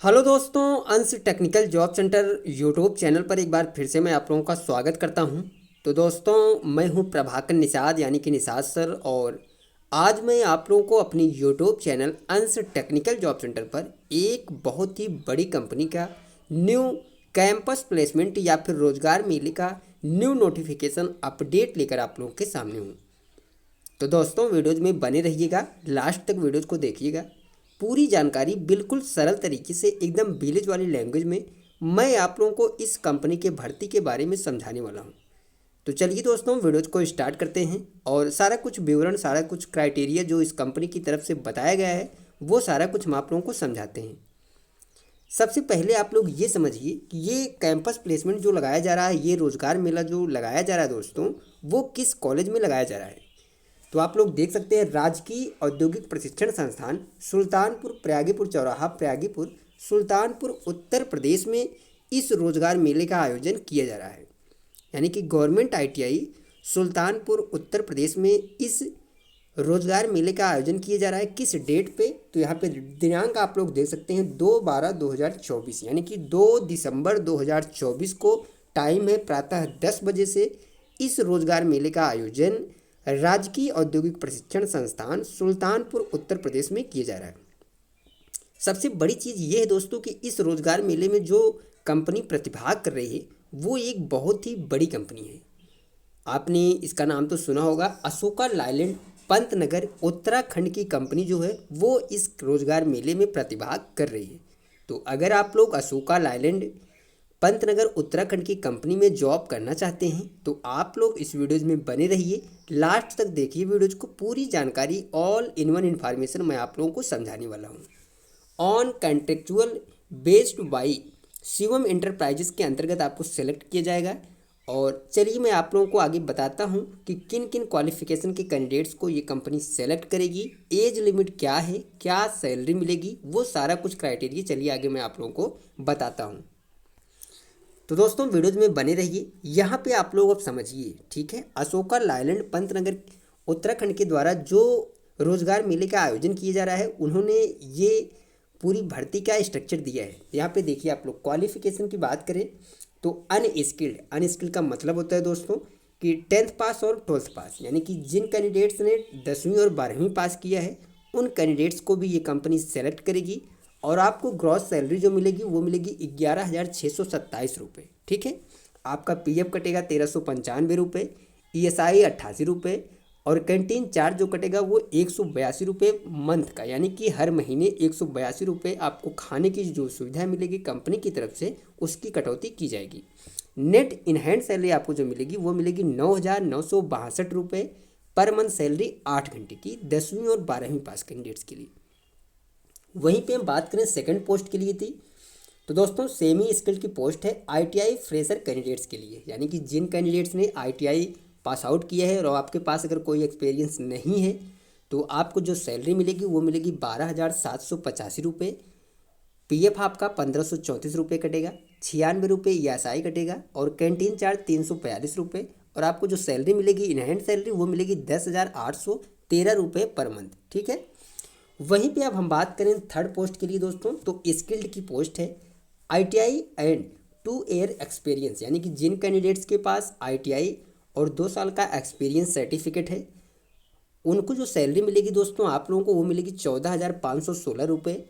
Hello दोस्तों, अंश technical job centre YouTube channel पर एक बार फिर से मैं आप लोगों का स्वागत करता हूं। तो दोस्तों, मैं हूं प्रभाकर निषाद यानी कि निषाद सर। और आज मैं आप लोगों को अपनी यूट्यूब चैनल अंश टेक्निकल जॉब सेंटर पर एक बहुत ही बड़ी कंपनी का न्यू कैंपस प्लेसमेंट या फिर रोजगार मेले का न्यू नोटिफिकेशन अपडेट लेकर आप लोगों के सामने हूँ। तो दोस्तों, वीडियोज़ में बने रहिएगा, लास्ट तक वीडियोज़ को देखिएगा। पूरी जानकारी बिल्कुल सरल तरीके से एकदम विलेज वाली लैंग्वेज में मैं आप लोगों को इस कंपनी के भर्ती के बारे में समझाने वाला हूँ। तो चलिए दोस्तों, वीडियोज़ को स्टार्ट करते हैं और सारा कुछ विवरण, सारा कुछ क्राइटेरिया जो इस कंपनी की तरफ से बताया गया है वो सारा कुछ हम आप लोगों को समझाते हैं। सबसे पहले आप लोग ये समझिए कि ये कैंपस प्लेसमेंट जो लगाया जा रहा है, ये रोज़गार मेला जो लगाया जा रहा है दोस्तों, वो किस कॉलेज में लगाया जा रहा है। तो आप लोग देख सकते हैं, राजकीय औद्योगिक प्रशिक्षण संस्थान सुल्तानपुर प्रयागीपुर चौराहा प्रयागीपुर सुल्तानपुर उत्तर प्रदेश में इस रोजगार मेले का आयोजन किया जा रहा है। यानी कि गवर्नमेंट आईटीआई सुल्तानपुर उत्तर प्रदेश में इस रोजगार मेले का आयोजन किया जा रहा है। किस डेट पे? तो यहाँ पे दिनांक आप लोग देख सकते हैं 2/12/2024 यानी कि 2 दिसंबर 2024 को। टाइम है प्रातः 10 बजे से। इस रोजगार मेले का आयोजन राजकीय औद्योगिक प्रशिक्षण संस्थान सुल्तानपुर उत्तर प्रदेश में किया जा रहा है। सबसे बड़ी चीज़ ये है दोस्तों कि इस रोजगार मेले में जो कंपनी प्रतिभाग कर रही है वो एक बहुत ही बड़ी कंपनी है। आपने इसका नाम तो सुना होगा, अशोका लाइलैंड पंतनगर उत्तराखंड की कंपनी जो है वो इस रोजगार मेले में प्रतिभाग कर रही है। तो अगर आप लोग अशोका लाइलैंड पंतनगर उत्तराखंड की कंपनी में जॉब करना चाहते हैं तो आप लोग इस वीडियोज़ में बने रहिए, लास्ट तक देखिए वीडियोज़ को। पूरी जानकारी ऑल इन वन इन्फॉर्मेशन मैं आप लोगों को समझाने वाला हूँ। On contractual based by Shivam enterprises के अंतर्गत आपको सेलेक्ट किया जाएगा। और चलिए मैं आप लोगों को आगे बताता हूँ कि किन किन क्वालिफिकेशन के कैंडिडेट्स को ये कंपनी सेलेक्ट करेगी, एज लिमिट क्या है, क्या सैलरी मिलेगी, वो सारा कुछ क्राइटेरिया चलिए आगे मैं आप लोगों को बताता हूँ। तो दोस्तों, वीडियोज में बने रहिए। यहाँ पे आप लोग अब समझिए, ठीक है। अशोका लाइलैंड पंतनगर उत्तराखंड के द्वारा जो रोजगार मेले का आयोजन किया जा रहा है, उन्होंने ये पूरी भर्ती का स्ट्रक्चर दिया है। यहाँ पे देखिए, आप लोग क्वालिफिकेशन की बात करें तो अनस्किल्ड का मतलब होता है दोस्तों कि 10th पास और 12th पास, यानी कि जिन कैंडिडेट्स ने 10वीं और 12वीं पास किया है उन कैंडिडेट्स को भी ये कंपनी सेलेक्ट करेगी। और आपको ग्रॉस सैलरी जो मिलेगी वो मिलेगी 11,627 रुपये, ठीक है। आपका पीएफ कटेगा 1395 रुपये, ईएसआई 88 रुपये, और कैंटीन चार्ज जो कटेगा वो 182 रुपये मंथ का, यानी कि हर महीने 182 रुपये आपको खाने की जो सुविधा मिलेगी कंपनी की तरफ से उसकी कटौती की जाएगी। नेट इन हैंड सैलरी आपको जो मिलेगी वो मिलेगी 9,962 रुपये पर मंथ सैलरी 8 घंटे की 10वीं और 12वीं पास कैंडिडेट्स के लिए। वहीं पे हम बात करें सेकंड पोस्ट के लिए थी, तो दोस्तों सेमी स्किल्ड की पोस्ट है आईटीआई फ्रेशर कैंडिडेट्स के लिए। यानी कि जिन कैंडिडेट्स ने आईटीआई पास आउट किया है और आपके पास अगर कोई एक्सपीरियंस नहीं है तो आपको जो सैलरी मिलेगी वो मिलेगी 12,785 रुपये। पीएफ आपका 1,534 रुपये कटेगा, 96 रुपये ईएसआई कटेगा, और कैंटीन चार्ज 342 रुपये, और आपको जो सैलरी मिलेगी इन हैंड सैलरी वो मिलेगी 10,813 रुपये पर मंथ, ठीक है। वहीं पे अब हम बात करें थर्ड पोस्ट के लिए दोस्तों, तो स्किल्ड की पोस्ट है आईटीआई एंड 2 ईयर एक्सपीरियंस। यानी कि जिन कैंडिडेट्स के पास आईटीआई और 2 साल का एक्सपीरियंस सर्टिफिकेट है उनको जो सैलरी मिलेगी दोस्तों आप लोगों को वो मिलेगी 14,516 रुपये,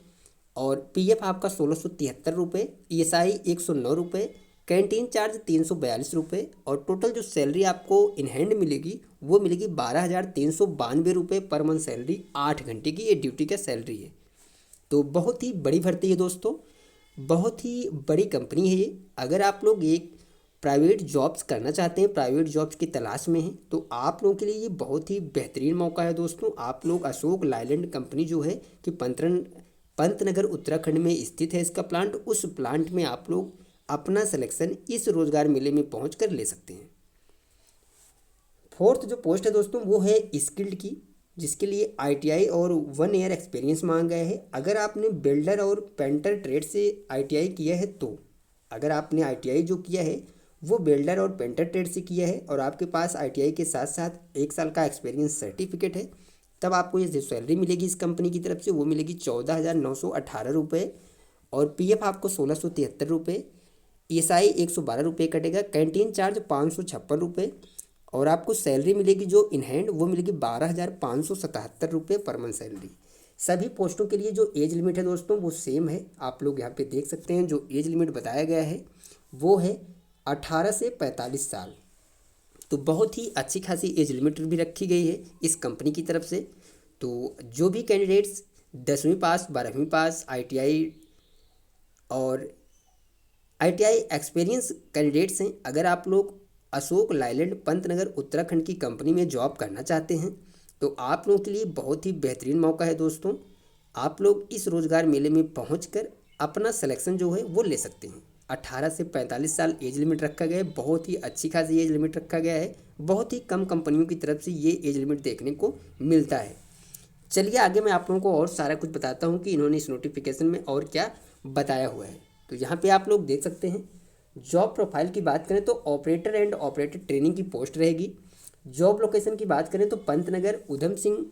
और पीएफ आपका 1,673 रुपये, ईएसआई 109 रुपये, कैंटीन चार्ज 342 रुपये, और टोटल जो सैलरी आपको इन हैंड मिलेगी वो मिलेगी 12,392 रुपये पर मंथ सैलरी, 8 घंटे की ये ड्यूटी का सैलरी है। तो बहुत ही बड़ी भर्ती है दोस्तों, बहुत ही बड़ी कंपनी है ये। अगर आप लोग एक प्राइवेट जॉब्स करना चाहते हैं, प्राइवेट जॉब्स की तलाश में हैं, तो आप लोगों के लिए ये बहुत ही बेहतरीन मौका है दोस्तों। आप लोग अशोक लाइलैंड कंपनी जो है कि पंतनगर उत्तराखंड में स्थित है इसका प्लांट, उस प्लांट में आप लोग अपना सिलेक्शन इस रोजगार मेले में पहुँच कर ले सकते हैं। फोर्थ जो पोस्ट है दोस्तों वो है स्किल्ड की, जिसके लिए आईटीआई और 1 ईयर एक्सपीरियंस मांगा गया है। अगर आपने बिल्डर और पेंटर ट्रेड से आईटीआई किया है तो, अगर आपने आईटीआई जो किया है वो बिल्डर और पेंटर ट्रेड से किया है और आपके पास आईटीआई के साथ साथ 1 साल का एक्सपीरियंस सर्टिफिकेट है, तब आपको ये जो सैलरी मिलेगी इस कंपनी की तरफ से वो मिलेगी 14,918 रुपये, और पीएफ आपको 1673 रुपये, ईएसआई 112 रुपये कटेगा, कैंटीन चार्ज 556 रुपये और आपको सैलरी मिलेगी जो इन हैंड वो मिलेगी 12,577 रुपये पर मंथ सैलरी। सभी पोस्टों के लिए जो एज लिमिट है दोस्तों वो सेम है, आप लोग यहाँ पे देख सकते हैं। जो एज लिमिट बताया गया है वो है 18 से 45 साल। तो बहुत ही अच्छी खासी एज लिमिट भी रखी गई है इस कंपनी की तरफ से। तो जो भी कैंडिडेट्स 10वीं पास, 12वीं पास, आईटीआई और आईटीआई एक्सपीरियंस कैंडिडेट्स हैं, अगर आप लोग अशोक लाइलैंड पंतनगर उत्तराखंड की कंपनी में जॉब करना चाहते हैं तो आप लोगों के लिए बहुत ही बेहतरीन मौका है दोस्तों। आप लोग इस रोज़गार मेले में पहुंचकर अपना सिलेक्शन जो है वो ले सकते हैं। 18 से 45 साल एज लिमिट रखा गया है, बहुत ही अच्छी खासी एज लिमिट रखा गया है। बहुत ही कम कंपनियों की तरफ से ये एज लिमिट देखने को मिलता है। चलिए आगे मैं आप लोगों को और सारा कुछ बताता हूँ कि इन्होंने इस नोटिफिकेशन में और क्या बताया हुआ है। तो यहाँ पे आप लोग देख सकते हैं। जॉब प्रोफाइल की बात करें तो ऑपरेटर एंड ऑपरेटर ट्रेनिंग की पोस्ट रहेगी। जॉब लोकेशन की बात करें तो पंतनगर उधम सिंह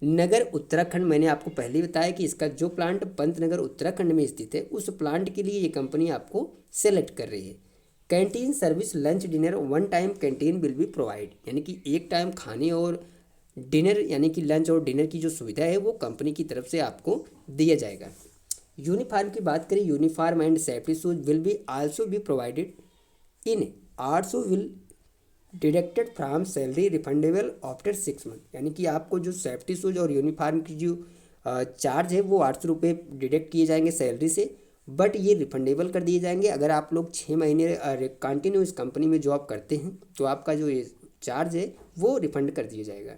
नगर उत्तराखंड। मैंने आपको पहले ही बताया कि इसका जो प्लांट पंतनगर उत्तराखंड में स्थित है उस प्लांट के लिए ये कंपनी आपको सेलेक्ट कर रही है। Canteen service lunch dinner 1 time canteen will be provide, यानी कि एक टाइम खाने और डिनर यानी कि लंच और डिनर की जो सुविधा है वो कंपनी की तरफ से आपको दिया जाएगा। यूनिफॉर्म की बात करें, uniform and safety shoes will be also be provided in also will deducted from salary refundable after 6 month, यानी कि आपको जो सेफ्टी शूज और यूनिफॉर्म की जो चार्ज है वो 800 रुपये डिडक्ट किए जाएंगे सैलरी से, बट ये रिफंडेबल कर दिए जाएंगे। अगर आप लोग 6 महीने कंटिन्यू इस कंपनी में जॉब करते हैं तो आपका जो ये चार्ज है वो रिफंड कर दिया जाएगा।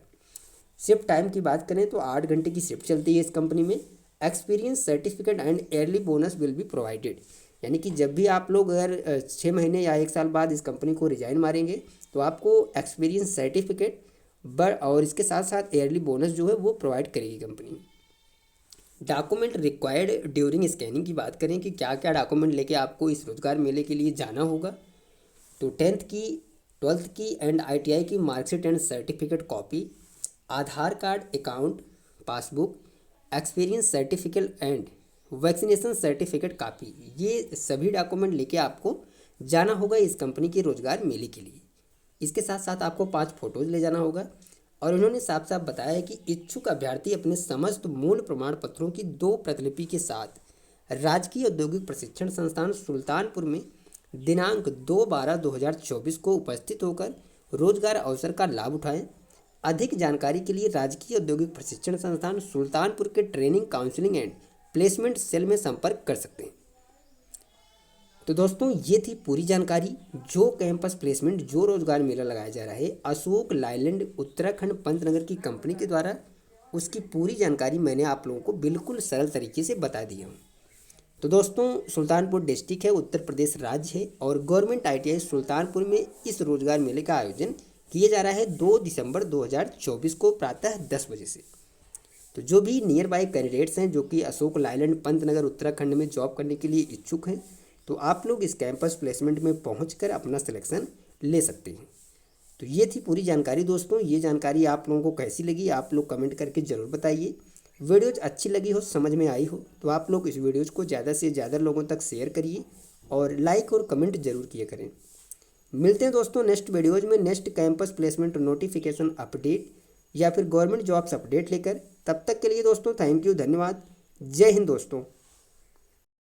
शिफ्ट टाइम की बात करें तो 8 घंटे की शिफ्ट चलती है इस कंपनी में। Experience certificate and yearly bonus will be provided, यानी कि जब भी आप लोग अगर 6 महीने या 1 साल बाद इस कंपनी को रिजाइन मारेंगे तो आपको एक्सपीरियंस सर्टिफिकेट और इसके साथ साथ ईयरली बोनस जो है वो प्रोवाइड करेगी company. Document required during scanning की बात करें कि क्या क्या डॉक्यूमेंट लेके आपको इस रोजगार मेले के लिए जाना होगा, तो 10th की 12th की एंड आईटीआई की marksheet and certificate copy, Aadhaar card, account passbook, experience certificate and vaccination certificate copy, ये सभी डॉक्यूमेंट लेके आपको जाना होगा इस कंपनी के रोजगार मेले के लिए। इसके साथ साथ आपको 5 फोटोज़ ले जाना होगा और उन्होंने साफ साफ बताया है कि इच्छुक अभ्यर्थी अपने समस्त मूल प्रमाण पत्रों की 2 प्रतिलिपि के साथ राजकीय औद्योगिक प्रशिक्षण संस्थान सुल्तानपुर में दिनांक 2/12/2024 को उपस्थित होकर रोजगार अवसर का लाभ उठाएं। अधिक जानकारी के लिए राजकीय औद्योगिक प्रशिक्षण संस्थान सुल्तानपुर के training counselling and placement cell में संपर्क कर सकते हैं। तो दोस्तों ये थी पूरी जानकारी। जो कैंपस प्लेसमेंट, जो रोजगार मेला लगाया जा रहा है अशोक लाइलैंड उत्तराखंड पंतनगर की कंपनी के द्वारा, उसकी पूरी जानकारी मैंने आप लोगों को बिल्कुल सरल तरीके से बता दिया हूँ। तो दोस्तों सुल्तानपुर डिस्ट्रिक्ट है, उत्तर प्रदेश राज्य है और गवर्नमेंट आईटीआई सुल्तानपुर में इस रोजगार मेले का आयोजन किया जा रहा है 2 दिसंबर 2024 को प्रातः 10 बजे से। तो जो भी नियर बाई कैंडिडेट्स हैं जो कि अशोक लाइलैंड पंतनगर उत्तराखंड में जॉब करने के लिए इच्छुक हैं तो आप लोग इस कैंपस प्लेसमेंट में पहुंचकर अपना सिलेक्शन ले सकते हैं। तो ये थी पूरी जानकारी दोस्तों। ये जानकारी आप लोगों को कैसी लगी आप लोग कमेंट करके ज़रूर बताइए। वीडियोज़ अच्छी लगी हो, समझ में आई हो तो आप लोग इस वीडियोज़ को ज़्यादा से ज़्यादा लोगों तक शेयर करिए और लाइक और कमेंट ज़रूर किया करें। मिलते हैं दोस्तों नेक्स्ट वीडियोज़ में next campus placement notification update या फिर गवर्नमेंट जॉब्स अपडेट लेकर। तब तक के लिए दोस्तों थैंक यू, धन्यवाद, जय हिंद दोस्तों।